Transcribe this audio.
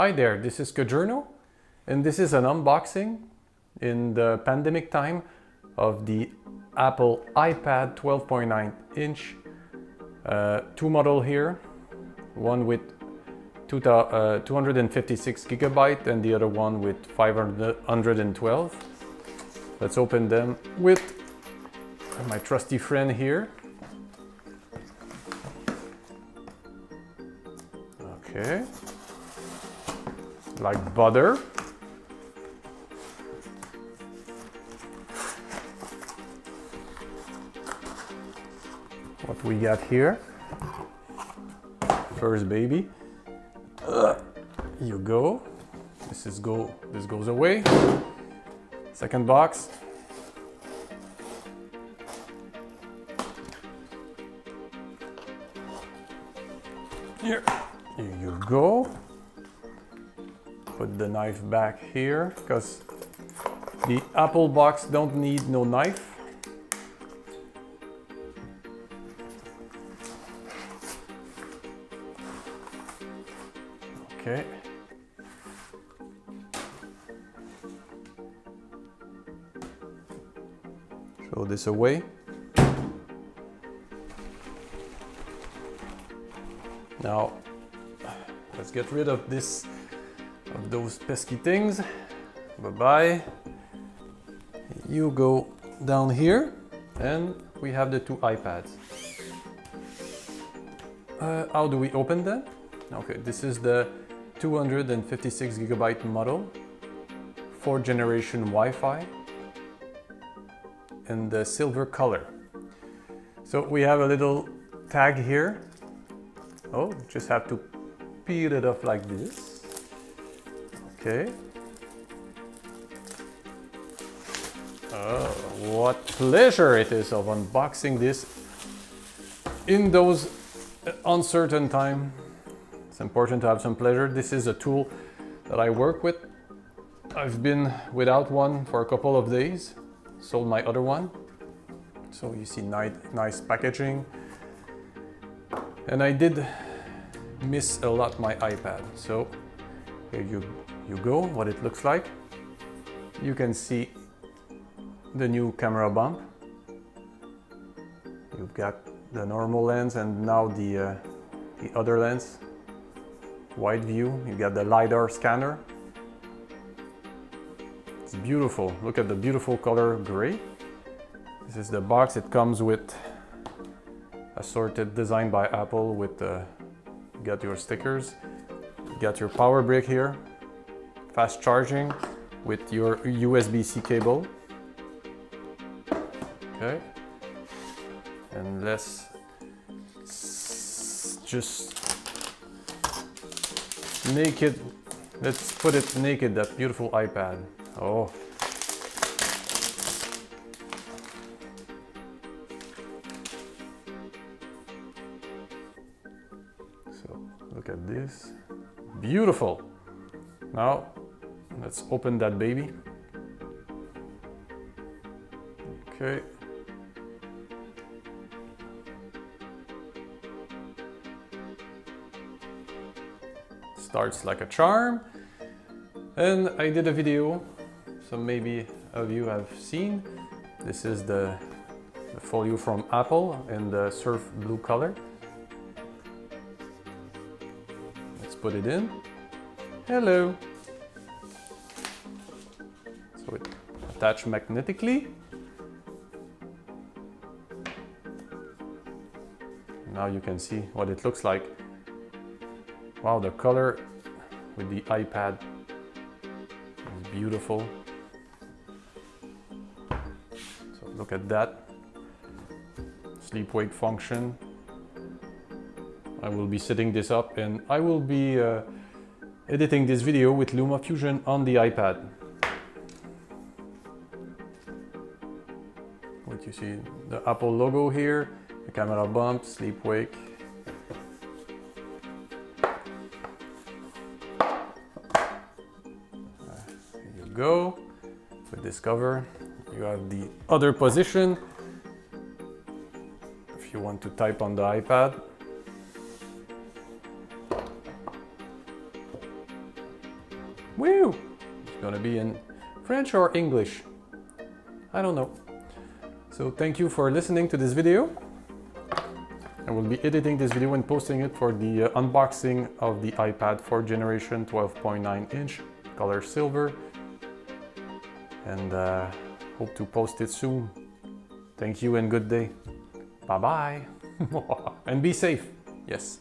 Hi there, this is Kajurno, and this is an unboxing in the pandemic time of the Apple iPad 12.9 inch. Two model here, one with 256 gigabyte and the other one with 512. Let's open them with my trusty friend here. Okay. Like butter. What we got here? First baby. You go. This goes away. Second box. Here you go. Put the knife back here because the Apple box don't need no knife. Okay. Throw this away. Now let's get rid of those pesky things. Bye-bye. You go down here and we have the two iPads. How do we open them? Okay, this is the 256 gigabyte model, 4th generation Wi-Fi in the silver color. So we have a little tag here. Oh, just have to peel it off like this. Okay. What pleasure it is of unboxing this in those uncertain time. It's important to have some pleasure. This is a tool that I work with. I've been without one for a couple of days. Sold my other one. So you see nice packaging. And I did miss a lot my iPad. So here you go, what it looks like. You can see the new camera bump. You've got the normal lens and now the other lens. Wide view, you got the LiDAR scanner. It's beautiful. Look at the beautiful color gray. This is the box. It comes with assorted design by Apple with you got your stickers. You got your power brick here. Fast charging with your USB-C cable. Okay. And let's just naked. Let's put it naked, that beautiful iPad. Oh. So look at this. Beautiful. Now let's open that baby. Okay. Starts like a charm. And I did a video, so maybe of you have seen. This is the folio from Apple in the surf blue color. Let's put it in. Hello. So it attaches magnetically. Now you can see what it looks like. Wow, the color with the iPad is beautiful. So look at that. Sleep-wake function. I will be setting this up and I will be editing this video with LumaFusion on the iPad. What you see, the Apple logo here, the camera bump, sleep-wake. Go with this cover. You have the other position if you want to type on the iPad. Woo! It's gonna be in French or English. I don't know. So thank you for listening to this video. I will be editing this video and posting it for the unboxing of the iPad 4th generation 12.9 inch color silver. And hope to post it soon. Thank you and good day. Bye bye. And be safe. Yes.